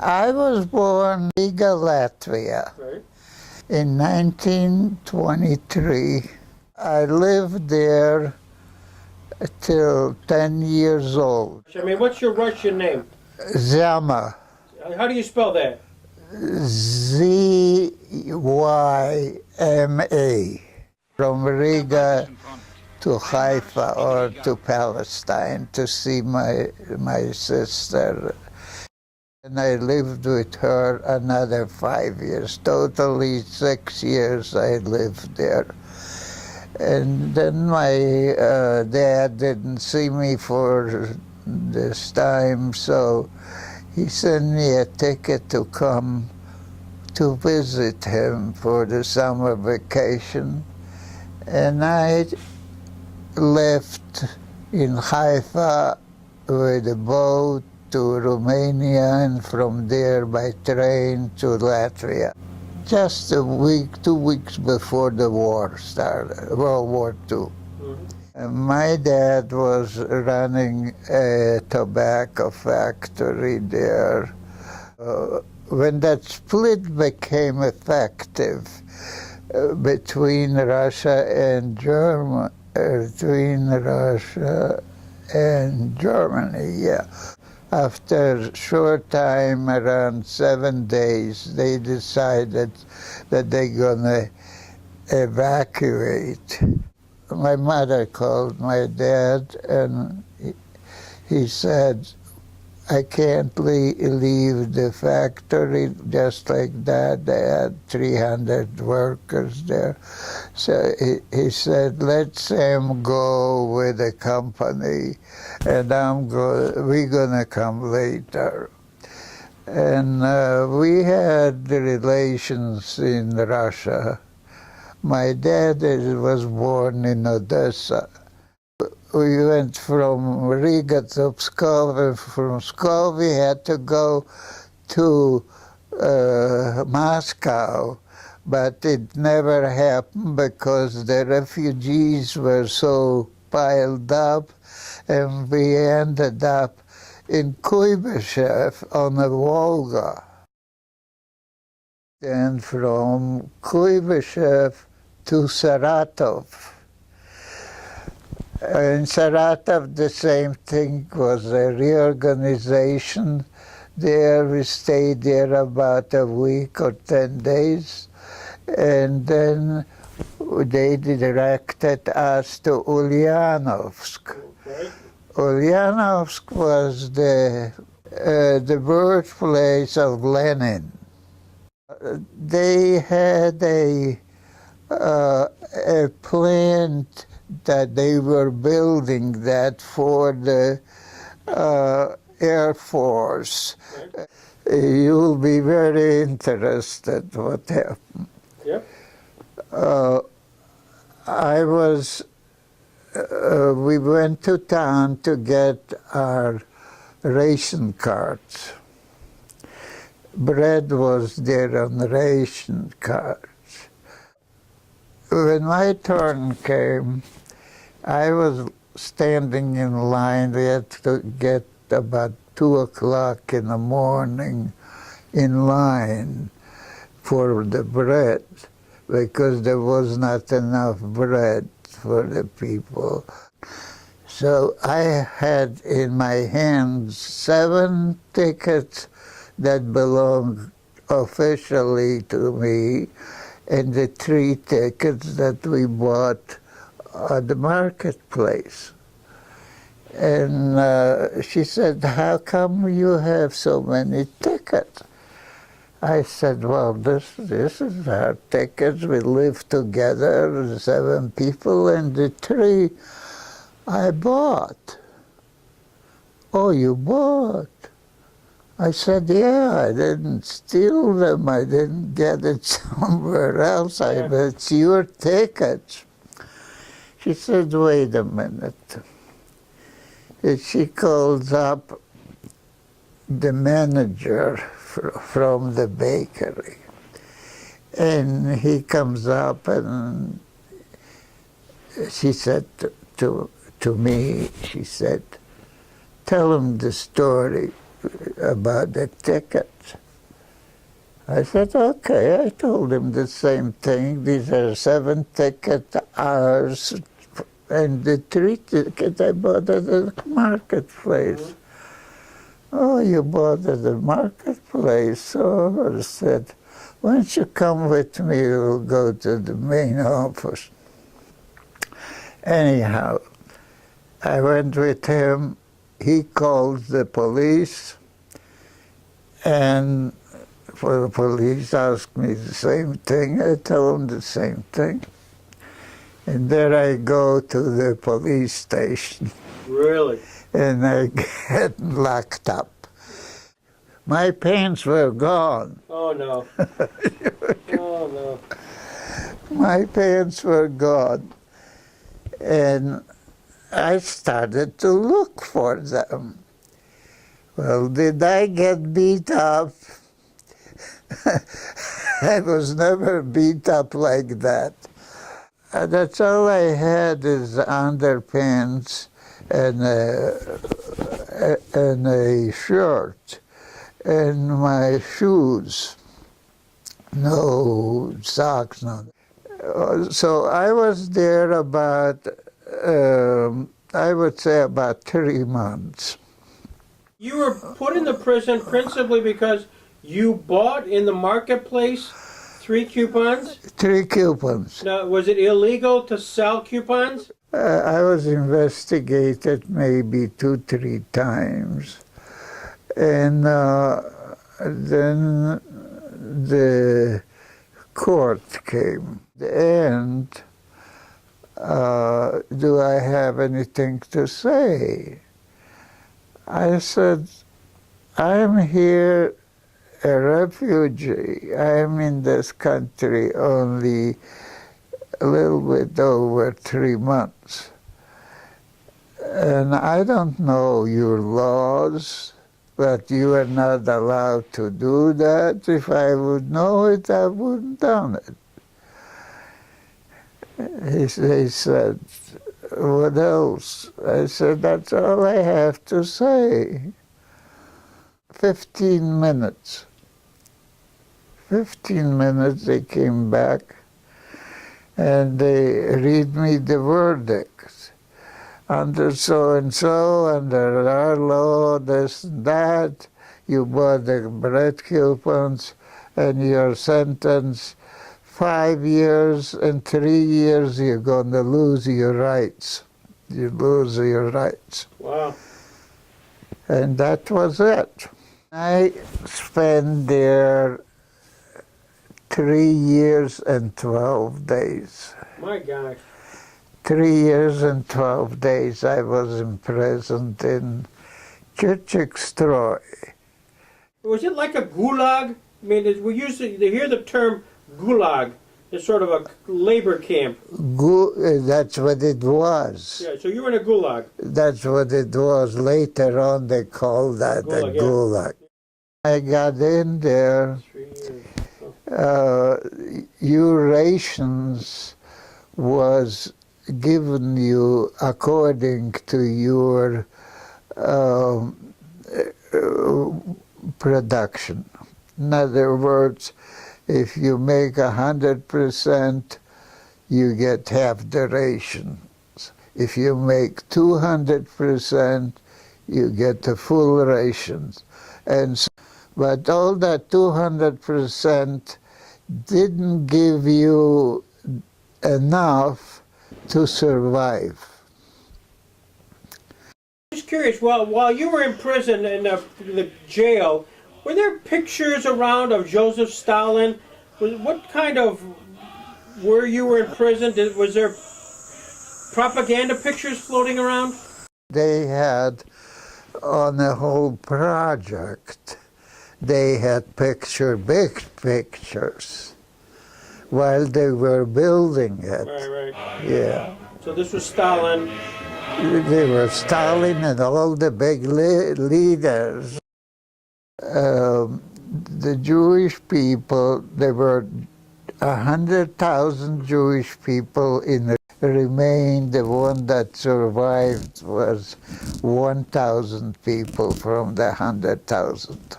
I was born in Riga, Latvia, Right. in 1923. I lived there till 10 years old. I mean, what's your Russian name? Zama, How do you spell that? Z-Y-M-A, from Riga to Haifa or to Palestine to see my sister. And I lived with her another 5 years. Totally 6 years I lived there. And then my dad didn't see me for this time, so he sent me a ticket to come to visit him for the summer vacation. And I left in Haifa with a boat to Romania, and from there by train to Latvia. Just a week, 2 weeks before the war started, World War II. My dad was running a tobacco factory there. When that split became effective between Russia and Germany, yeah. After a short time, around 7 days, they decided that they're gonna evacuate. My mother called my dad, and he said, I can't leave the factory just like that. They had 300 workers there. So he said, let Sam go with the company, and we're gonna come later. And we had relations in Russia. My dad was born in Odessa. We went from Riga to Pskov, and from Pskov we had to go to Moscow, but it never happened because the refugees were so piled up, and we ended up in Kuibyshev on the Volga. And from Kuibyshev to Saratov. In Saratov, the same thing was a reorganization. There we stayed there about a week or 10 days, and then they directed us to Ulyanovsk. Okay. Ulyanovsk was the birthplace of Lenin. They had a plant that they were building that for the Air Force. Okay. You'll be very interested what happened. Yep. We went to town to get our ration cards. Bread was there on ration cards. When my turn came, I was standing in line. We had to get about 2 o'clock in the morning in line for the bread because there was not enough bread for the people. So I had in my hands 7 tickets that belonged officially to me, and the 3 tickets that we bought at the marketplace. And she said, how come you have so many tickets? I said, well, this is our tickets. We live together, 7 people, and the 3 I bought. Oh, you bought? I said, yeah, I didn't steal them. I didn't get it somewhere else. It's your tickets. She said, wait a minute. And she calls up the manager from the bakery. And he comes up, and she said to me, she said, tell him the story about the ticket. I said, okay. I told him the same thing. These are 7 ticket hours, and the 3 ticket I bought at the marketplace. Oh, you bought at the marketplace? So I said, why don't you come with me? We'll go to the main office. Anyhow, I went with him. He called the police, and the police asked me the same thing. I told them the same thing. And there I go to the police station. Really? And I get locked up. My pants were gone. Oh, no. Oh, no. My pants were gone. And I started to look for them. Well, did I get beat up? I was never beat up like that. That's all I had is underpants and a shirt and my shoes. No socks, no. So I was there about, I would say about 3 months. You were put in the prison principally because you bought in the marketplace 3 coupons? 3 coupons. Now, was it illegal to sell coupons? I was investigated maybe 2-3 times. And then the court came. And do I have anything to say? I said, I'm here a refugee. I'm in this country only a little bit over 3 months. And I don't know your laws, but you are not allowed to do that. If I would know it, I wouldn't done it. He said, what else? I said, that's all I have to say. 15 minutes. 15 minutes they came back and they read me the verdict. Under so-and-so, under our law, this and that, you bought the bread coupons and your sentence 5 years and 3 years, you're going to lose your rights. You lose your rights. Wow. And that was it. I spent there 3 years and 12 days. My gosh. 3 years and 12 days I was imprisoned in Kirchhoff. Was it like a gulag? I mean, we usually hear the term gulag. It's sort of a labor camp. That's what it was. Yeah, so you were in a gulag. That's what it was. Later on they called that a gulag. I got in there. 3 years. Your rations was given you according to your production. In other words, if you make 100%, you get half the rations. If you make 200%, you get the full rations. And so, but all that 200% didn't give you enough to survive. I'm just curious, while you were in prison in the jail, were there pictures around of Joseph Stalin? What kind of, where you were in prison, was there propaganda pictures floating around? They had, on the whole project, they had big pictures, while they were building it. Right. Yeah. So this was Stalin. They were Stalin and all the big leaders. The Jewish people, there were 100,000 Jewish people in remained, the one that survived was 1,000 people from the 100,000.